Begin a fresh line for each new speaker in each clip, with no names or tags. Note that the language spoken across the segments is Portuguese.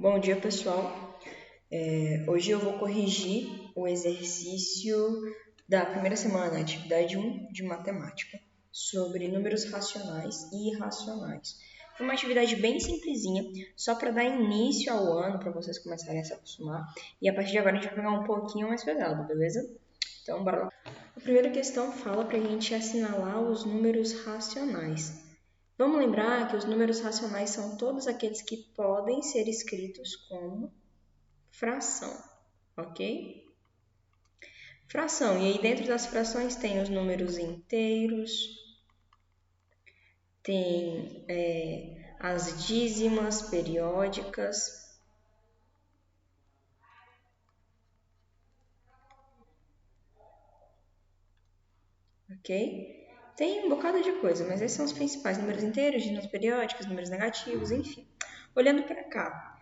Bom dia, pessoal. Hoje eu vou corrigir o exercício da primeira semana, atividade 1 de matemática, sobre números racionais e irracionais. Foi uma atividade bem simplesinha, só para dar início ao ano, para vocês começarem a se acostumar. E a partir de agora a gente vai pegar um pouquinho mais pesado, beleza? Então, bora lá. A primeira questão fala para a gente assinalar os números racionais. Vamos lembrar que os números racionais são todos aqueles que podem ser escritos como fração, ok? Fração, e aí dentro das frações tem os números inteiros, tem as dízimas periódicas, ok? Tem um bocado de coisa, mas esses são os principais: números inteiros, dízimas periódicas, números negativos, enfim. Olhando para cá,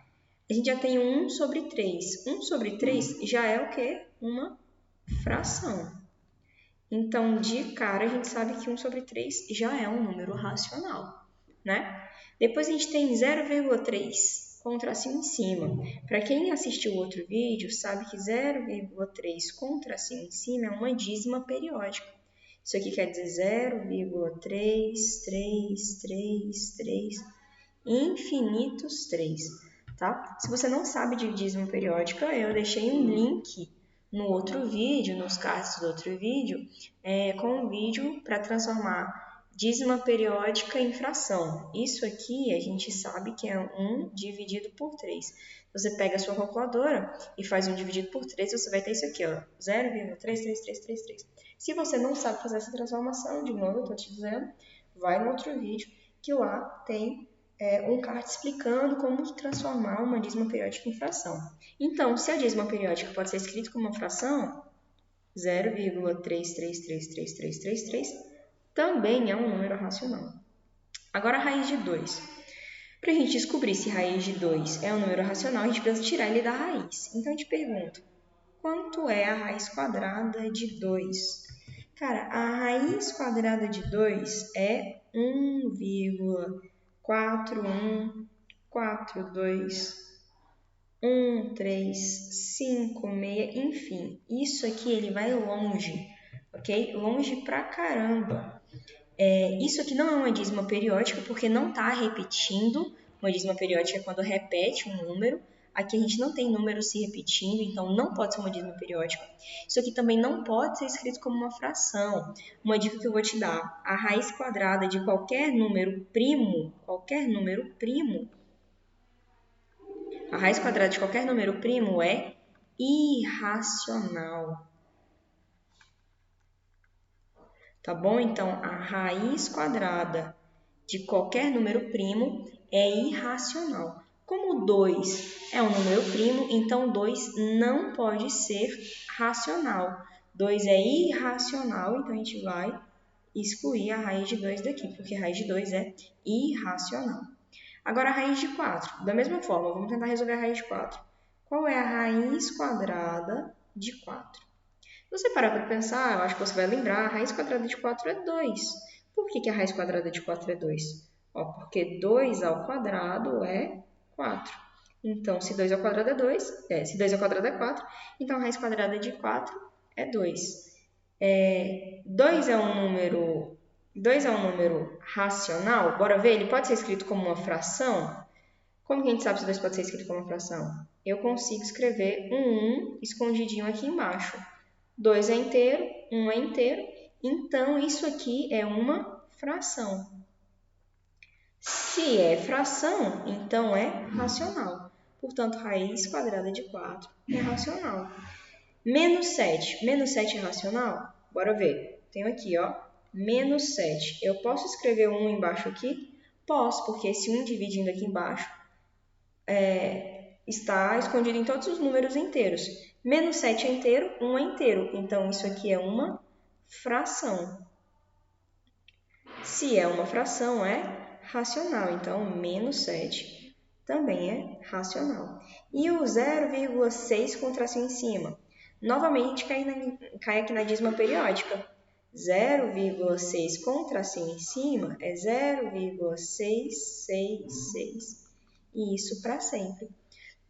a gente já tem 1 sobre 3. 1 sobre 3 já é o quê? Uma fração. Então, de cara, a gente sabe que 1 sobre 3 já é um número racional, né? Depois a gente tem 0,3 com um tracinho em cima. Para quem assistiu o outro vídeo, sabe que 0,3 com um tracinho em cima é uma dízima periódica. Isso aqui quer dizer 0,33333 infinitos 3, tá? Se você não sabe de dízima periódica, eu deixei um link no outro vídeo, nos cards do outro vídeo, com um vídeo para transformar dízima periódica em fração. Isso aqui a gente sabe que é 1 dividido por 3. Você pega a sua calculadora e faz 1 dividido por 3, você vai ter isso aqui, ó, 0,33333. Se você não sabe fazer essa transformação, de novo eu estou te dizendo, vai no outro vídeo que lá tem um card explicando como transformar uma dízima periódica em fração. Então, se a dízima periódica pode ser escrita como uma fração, 0,333333 também é um número racional. Agora, a raiz de 2. Para a gente descobrir se raiz de 2 é um número racional, a gente precisa tirar ele da raiz. Então, eu te pergunto, quanto é a raiz quadrada de 2? Cara, a raiz quadrada de 2 é 1,41421356, enfim. Isso aqui ele vai longe, ok? Longe pra caramba. Isso aqui não é uma dízima periódica porque não está repetindo. Uma dízima periódica é quando repete um número. Aqui a gente não tem números se repetindo, então não pode ser uma dízima periódica. Isso aqui também não pode ser escrito como uma fração. Uma dica que eu vou te dar: a raiz quadrada de qualquer número primo, a raiz quadrada de qualquer número primo é irracional. Tá bom? Então, a raiz quadrada de qualquer número primo é irracional. Como 2 é um número primo, então 2 não pode ser racional. 2 é irracional, então a gente vai excluir a raiz de 2 daqui, porque a raiz de 2 é irracional. Agora a raiz de 4. Da mesma forma, vamos tentar resolver a raiz de 4. Qual é a raiz quadrada de 4? Se você parar para pensar, eu acho que você vai lembrar, a raiz quadrada de 4 é 2. Por que a raiz quadrada de 4 é 2? Porque 2 ao quadrado é 4. Então, se 2 ao quadrado é 2, se 2 ao quadrado é 4, então a raiz quadrada de 4 é 2. 2 é um número racional. Bora ver, ele pode ser escrito como uma fração? Como que a gente sabe se 2 pode ser escrito como uma fração? Eu consigo escrever um 1 escondidinho aqui embaixo. 2 é inteiro, 1 é inteiro, então isso aqui é uma fração. Se é fração, então é racional. Portanto, raiz quadrada de 4 é racional. Menos 7. Menos 7 é racional? Bora ver. Tenho aqui, ó, menos 7. Eu posso escrever 1 embaixo aqui? Posso, porque esse 1 dividindo aqui embaixo está escondido em todos os números inteiros. Menos 7 é inteiro, 1 é inteiro. Então, isso aqui é uma fração. Se é uma fração, é racional. Então, menos 7 também é racional. E o 0,6 com tracinho em cima? Novamente, cai aqui na dízima periódica. 0,6 com tracinho em cima é 0,666. E isso para sempre.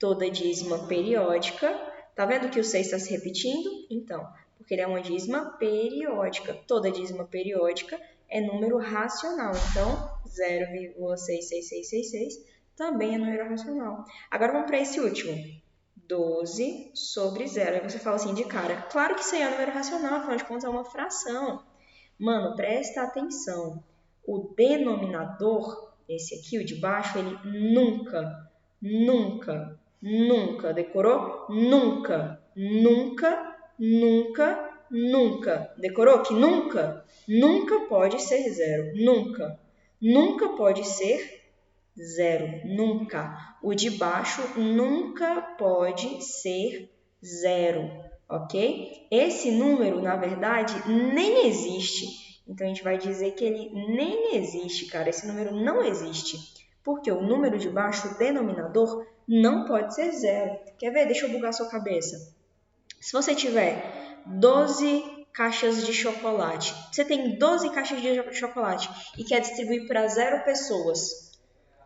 toda dízima periódica. Tá vendo que o 6 está se repetindo? Então, porque ele é uma dízima periódica. Toda dízima periódica é número racional. Então, 0,66666 também é número racional. Agora vamos para esse último. 12 sobre 0. Aí você fala assim de cara, claro que isso aí é um número racional, afinal de contas é uma fração. Mano, presta atenção. O denominador, esse aqui, o de baixo, ele nunca, decorou? Nunca. Decorou que nunca pode ser 0. Nunca pode ser 0, nunca. O de baixo nunca pode ser 0, ok? Esse número, na verdade, nem existe. Então, a gente vai dizer que ele nem existe, cara. Esse número não existe. Porque o número de baixo, o denominador, não pode ser 0. Quer ver? Deixa eu bugar a sua cabeça. Se você tiver 12 caixas de chocolate, você tem 12 caixas de chocolate e quer distribuir para 0 pessoas,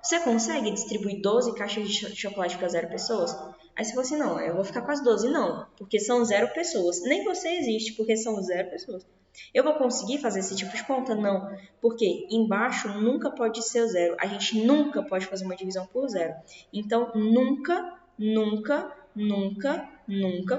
você consegue distribuir 12 caixas de chocolate para 0 pessoas? Aí você fala assim, não, eu vou ficar com as 12. Não, porque são 0 pessoas. Nem você existe, porque são 0 pessoas. Eu vou conseguir fazer esse tipo de conta? Não, porque embaixo nunca pode ser o 0. A gente nunca pode fazer uma divisão por 0. Então, nunca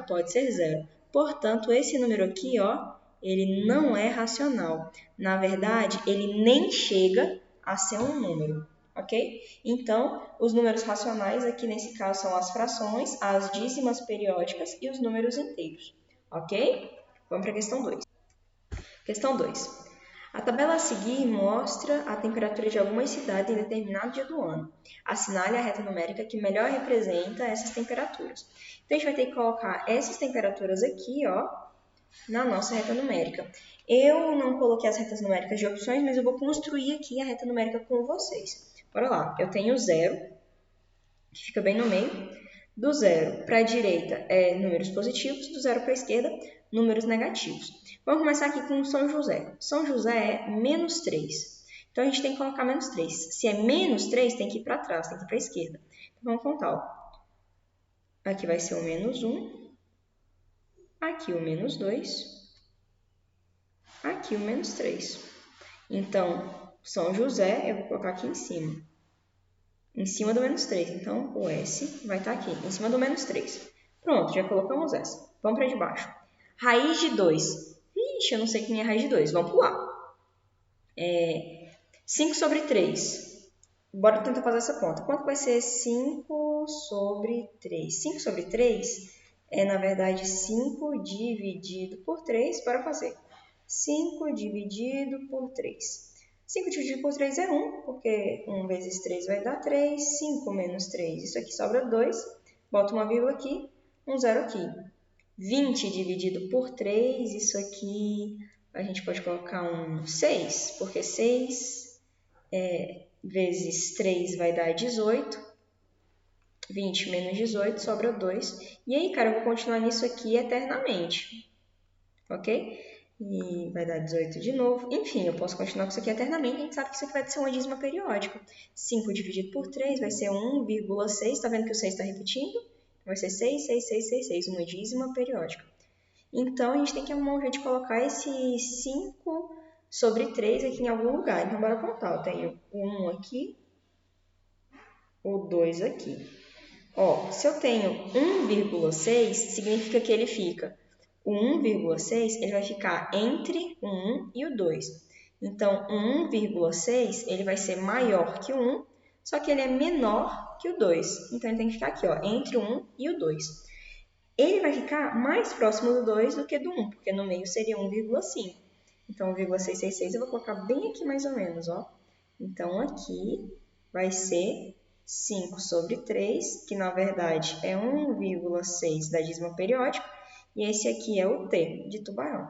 pode ser 0. Portanto, esse número aqui, ó, ele não é racional. Na verdade, ele nem chega a ser um número. Ok? Então, os números racionais aqui nesse caso são as frações, as dízimas periódicas e os números inteiros. Ok? Vamos para a questão 2. Questão 2. A tabela a seguir mostra a temperatura de algumas cidades em determinado dia do ano. Assinale a reta numérica que melhor representa essas temperaturas. Então, a gente vai ter que colocar essas temperaturas aqui, ó, na nossa reta numérica. Eu não coloquei as retas numéricas de opções, mas eu vou construir aqui a reta numérica com vocês. Bora lá, eu tenho 0, que fica bem no meio. Do 0 para a direita é números positivos, do 0 para a esquerda, números negativos. Vamos começar aqui com São José. São José é menos 3. Então, a gente tem que colocar menos 3. Se é menos 3, tem que ir para trás, tem que ir para a esquerda. Então, vamos contar. Ó. Aqui vai ser o menos 1. Aqui o menos 2. Aqui o menos 3. Então, São José, eu vou colocar aqui em cima do menos 3. Então, o S vai estar aqui, em cima do menos 3. Pronto, já colocamos essa. Vamos para de baixo. Raiz de 2. Ixi, eu não sei quem é raiz de 2. Vamos pular. 5 sobre 3. Bora tentar fazer essa conta. Quanto vai ser 5 sobre 3? 5 sobre 3 é, na verdade, 5 dividido por 3. Bora fazer. 5 dividido por 3. 5 dividido por 3 é 1, porque 1 vezes 3 vai dar 3. 5 menos 3, isso aqui sobra 2. Bota uma vírgula aqui, um 0 aqui. 20 dividido por 3, isso aqui a gente pode colocar um 6, porque 6 vezes 3 vai dar 18. 20 menos 18 sobra 2. E aí, cara, eu vou continuar nisso aqui eternamente. Ok? E vai dar 18 de novo. Enfim, eu posso continuar com isso aqui eternamente. A gente sabe que isso aqui vai ser uma dízima periódica. 5 dividido por 3 vai ser 1,6. Tá vendo que o 6 está repetindo? Vai ser 6, uma dízima periódica. Então, a gente tem que arrumar um jeito de colocar esse 5 sobre 3 aqui em algum lugar. Então, bora contar. Eu tenho o 1 aqui, o 2 aqui. Ó, se eu tenho 1,6, significa que ele fica... O 1,6 ele vai ficar entre o 1 e o 2. Então, o 1,6 ele vai ser maior que o 1, só que ele é menor que o 2. Então, ele tem que ficar aqui, ó, entre o 1 e o 2. Ele vai ficar mais próximo do 2 do que do 1, porque no meio seria 1,5. Então, 1,666 eu vou colocar bem aqui mais ou menos, ó. Então, aqui vai ser 5 sobre 3, que na verdade é 1,6 da dízima periódica. E esse aqui é o T, de tubarão.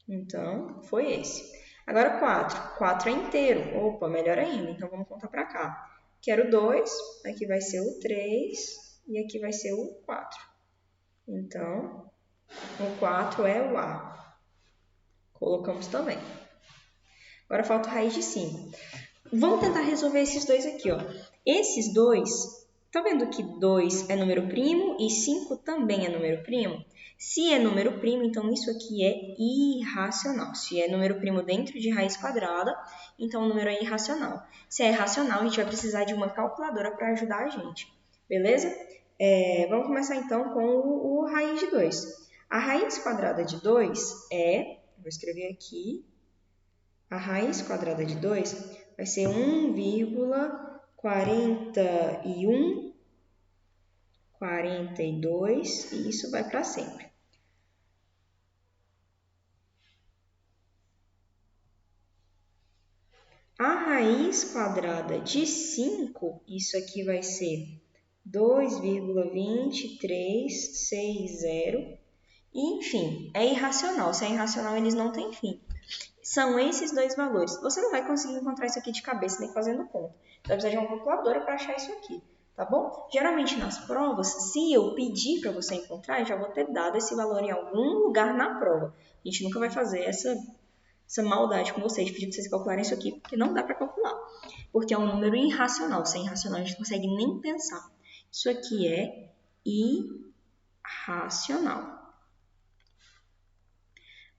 Então, foi esse. Agora, 4. 4 é inteiro. Opa, melhor ainda. Então, vamos contar para cá. Quero 2, aqui vai ser o 3 e aqui vai ser o 4. Então, o 4 é o A. Colocamos também. Agora, falta raiz de 5. Vamos tentar resolver esses dois aqui, ó. Esses dois Tá vendo que 2 é número primo e 5 também é número primo? Se é número primo, então isso aqui é irracional. Se é número primo dentro de raiz quadrada, então o número é irracional. Se é racional, a gente vai precisar de uma calculadora para ajudar a gente. Beleza? Vamos começar então com o raiz de 2. A raiz quadrada de 2 vou escrever aqui, a raiz quadrada de 2 vai ser 1,41, 42, e isso vai para sempre. A raiz quadrada de 5, isso aqui vai ser 2,2360. Enfim, é irracional. Se é irracional, eles não têm fim. São esses dois valores. Você não vai conseguir encontrar isso aqui de cabeça nem fazendo conta. Você vai precisar de uma calculadora para achar isso aqui, tá bom? Geralmente nas provas, se eu pedir para você encontrar, eu já vou ter dado esse valor em algum lugar na prova. A gente nunca vai fazer essa maldade com vocês, pedir para vocês calcularem isso aqui, porque não dá para calcular. Porque é um número irracional. Se é irracional, a gente não consegue nem pensar. Isso aqui é irracional.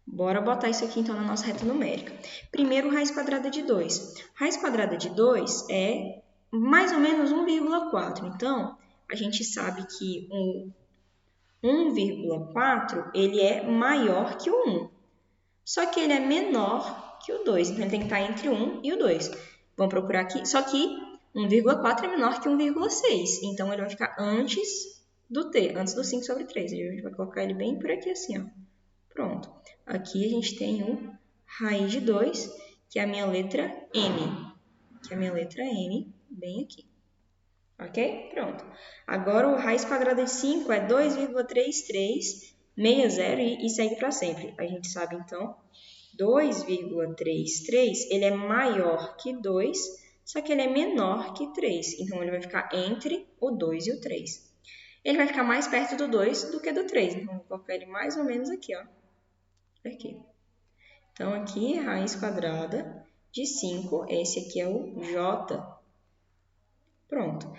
Bora botar isso aqui, então, na nossa reta numérica. Primeiro, raiz quadrada de 2. Raiz quadrada de 2 é mais ou menos 1,4. Então, a gente sabe que o 1,4 ele é maior que o 1. Só que ele é menor que o 2. Então, ele tem que estar entre o 1 e o 2. Vamos procurar aqui. Só que 1,4 é menor que 1,6. Então, ele vai ficar antes do t, antes do 5 sobre 3. A gente vai colocar ele bem por aqui assim, ó. Pronto. Aqui a gente tem o raiz de 2, que é a minha letra N. Bem aqui. Ok? Pronto. Agora o raiz quadrada de 5 é 2,3360 e segue para sempre. A gente sabe, então, 2,33, ele é maior que 2, só que ele é menor que 3. Então, ele vai ficar entre o 2 e o 3. Ele vai ficar mais perto do 2 do que do 3. Então, vou colocar ele mais ou menos aqui, ó. Aqui. Então, aqui, raiz quadrada de 5, esse aqui é o J. Pronto.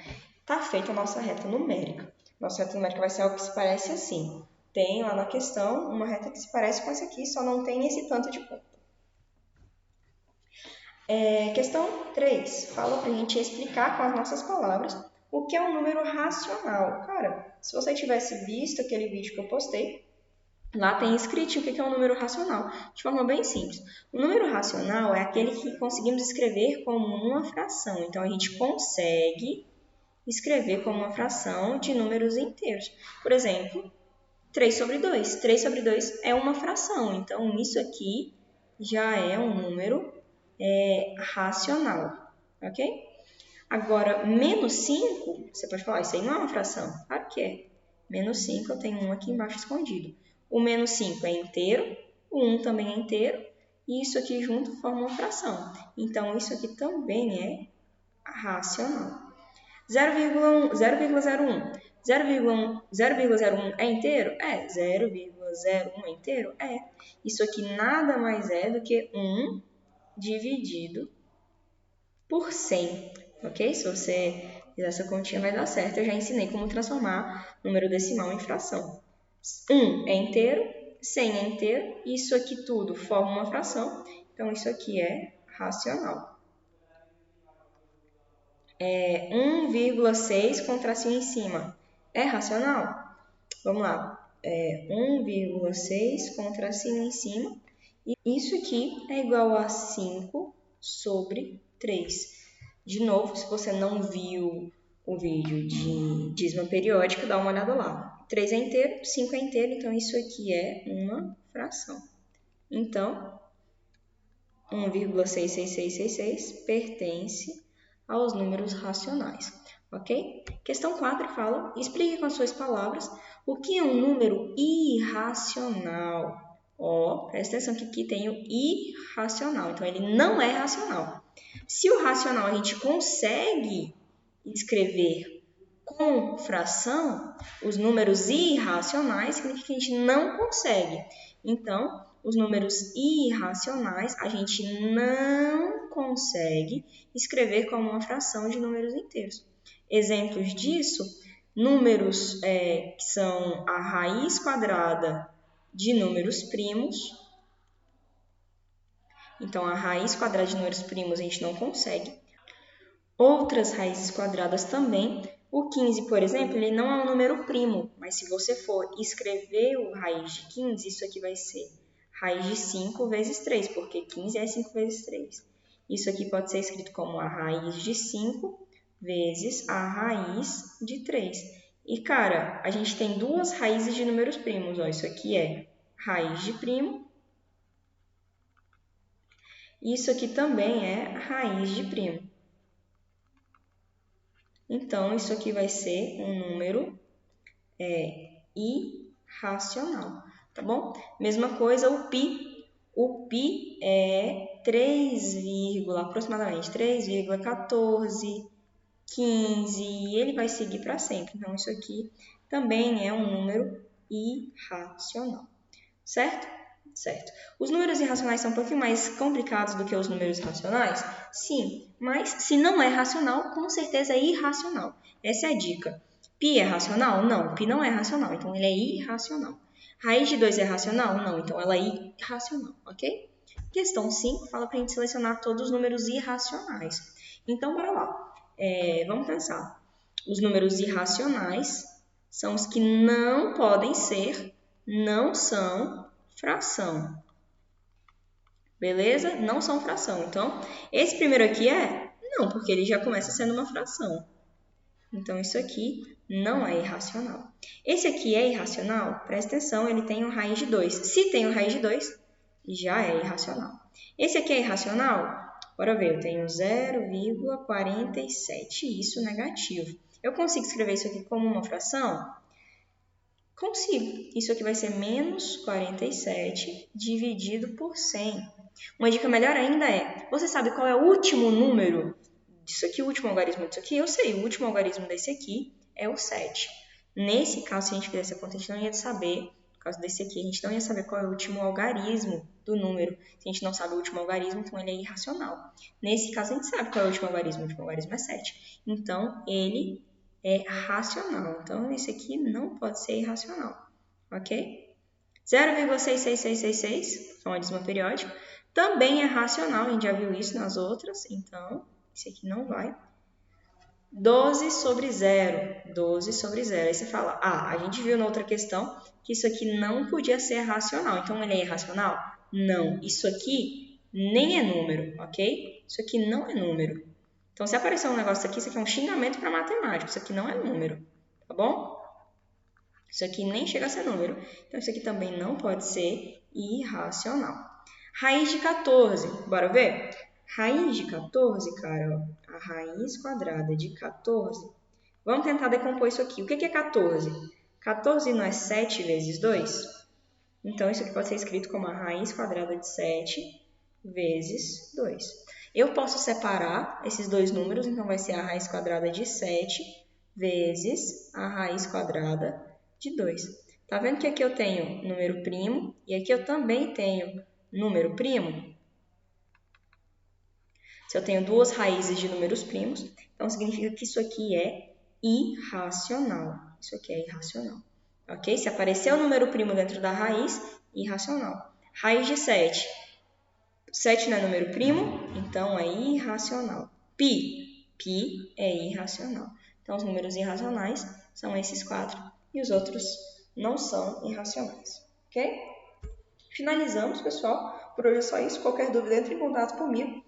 Tá feita a nossa reta numérica. Nossa reta numérica vai ser algo que se parece assim. Tem lá na questão uma reta que se parece com essa aqui, só não tem esse tanto de ponto. Questão 3. Fala pra gente explicar com as nossas palavras o que é um número racional. Cara, se você tivesse visto aquele vídeo que eu postei, lá tem escrito o que é um número racional, de forma bem simples. O número racional é aquele que conseguimos escrever como uma fração. Então, a gente consegue escrever como uma fração de números inteiros. Por exemplo, 3 sobre 2. 3 sobre 2 é uma fração. Então, isso aqui já é um número racional. Ok? Agora, menos 5, você pode falar, isso aí não é uma fração. Claro que é. Menos 5, eu tenho um aqui embaixo escondido. O menos 5 é inteiro, o 1 também é inteiro, e isso aqui junto forma uma fração. Então, isso aqui também é racional. 0,1, 0,01. 0,01 é inteiro? É. 0,01 é inteiro? É. Isso aqui nada mais é do que 1 dividido por 100. Ok? Se você fizer essa continha vai dar certo. Eu já ensinei como transformar número decimal em fração. 1 é inteiro, 100 é inteiro, isso aqui tudo forma uma fração, então isso aqui é racional. 1,6 com tracinho em cima é racional? Vamos lá, 1,6 com tracinho em cima, e isso aqui é igual a 5 sobre 3. De novo, se você não viu o vídeo de dízima periódica, dá uma olhada lá. 3 é inteiro, 5 é inteiro, então isso aqui é uma fração. Então, 1,66666 pertence aos números racionais, ok? Questão 4 fala, explique com as suas palavras o que é um número irracional. Presta atenção que aqui tem o irracional, então ele não é racional. Se o racional a gente consegue escrever com fração, os números irracionais significa que a gente não consegue. Então, os números irracionais a gente não consegue escrever como uma fração de números inteiros. exemplos disso, números que são a raiz quadrada de números primos. Então, a raiz quadrada de números primos a gente não consegue. Outras raízes quadradas também. O 15, por exemplo, ele não é um número primo, mas se você for escrever o raiz de 15, isso aqui vai ser raiz de 5 vezes 3, porque 15 é 5 vezes 3. Isso aqui pode ser escrito como a raiz de 5 vezes a raiz de 3. E, cara, a gente tem duas raízes de números primos. Ó, isso aqui é raiz de primo. Isso aqui também é raiz de primo. Então, isso aqui vai ser um número irracional, tá bom? Mesma coisa o π. O π é 3, aproximadamente 3,14, 15, e ele vai seguir para sempre. Então, isso aqui também é um número irracional, certo? Certo. Os números irracionais são um pouquinho mais complicados do que os números racionais? Sim, mas se não é racional, com certeza é irracional. Essa é a dica. Π é racional? Não, π não é racional, então ele é irracional. Raiz de 2 é racional? Não, então ela é irracional, ok? Questão 5 fala para a gente selecionar todos os números irracionais. Então, bora lá. Vamos pensar. Os números irracionais são os que não podem ser, não são fração. Beleza? Não são fração. Então, esse primeiro aqui não, porque ele já começa sendo uma fração. Então, isso aqui não é irracional. Esse aqui é irracional? Presta atenção, ele tem uma raiz de 2. Se tem uma raiz de 2, já é irracional. Esse aqui é irracional? Bora ver, eu tenho 0,47, isso negativo. Eu consigo escrever isso aqui como uma fração? Consigo. Isso aqui vai ser menos 47 dividido por 100. Uma dica melhor ainda você sabe qual é o último número disso aqui, o último algarismo disso aqui? Eu sei, o último algarismo desse aqui é o 7. Nesse caso, se a gente fizesse a conta, a gente não ia saber, por causa desse aqui, a gente não ia saber qual é o último algarismo do número. Se a gente não sabe o último algarismo, então ele é irracional. Nesse caso, a gente sabe qual é o último algarismo. O último algarismo é 7. Então, ele é racional. Então, esse aqui não pode ser irracional, ok? 0,66666, é um adismo periódico, também é racional, a gente já viu isso nas outras, então, esse aqui não vai. 12 sobre 0, 12 sobre 0. Aí você fala, a gente viu na outra questão que isso aqui não podia ser racional, então ele é irracional? Não, isso aqui nem é número, ok? Isso aqui não é número. Então, se aparecer um negócio aqui, isso aqui é um xingamento para matemática. Isso aqui não é número, tá bom? Isso aqui nem chega a ser número. Então, isso aqui também não pode ser irracional. Raiz de 14, bora ver? Raiz de 14, cara, a raiz quadrada de 14. Vamos tentar decompor isso aqui. O que é 14? 14 não é 7 vezes 2? Então, isso aqui pode ser escrito como a raiz quadrada de 7 vezes 2. Eu posso separar esses dois números, então vai ser a raiz quadrada de 7 vezes a raiz quadrada de 2. Tá vendo que aqui eu tenho número primo e aqui eu também tenho número primo? Se eu tenho duas raízes de números primos, então significa que isso aqui é irracional. Isso aqui é irracional. Ok? Se aparecer o número primo dentro da raiz, irracional. Raiz de 7. 7 não é número primo, então é irracional. Π é irracional. Então, os números irracionais são esses 4 e os outros não são irracionais. Ok? Finalizamos, pessoal. Por hoje é só isso. Qualquer dúvida, entre em contato comigo.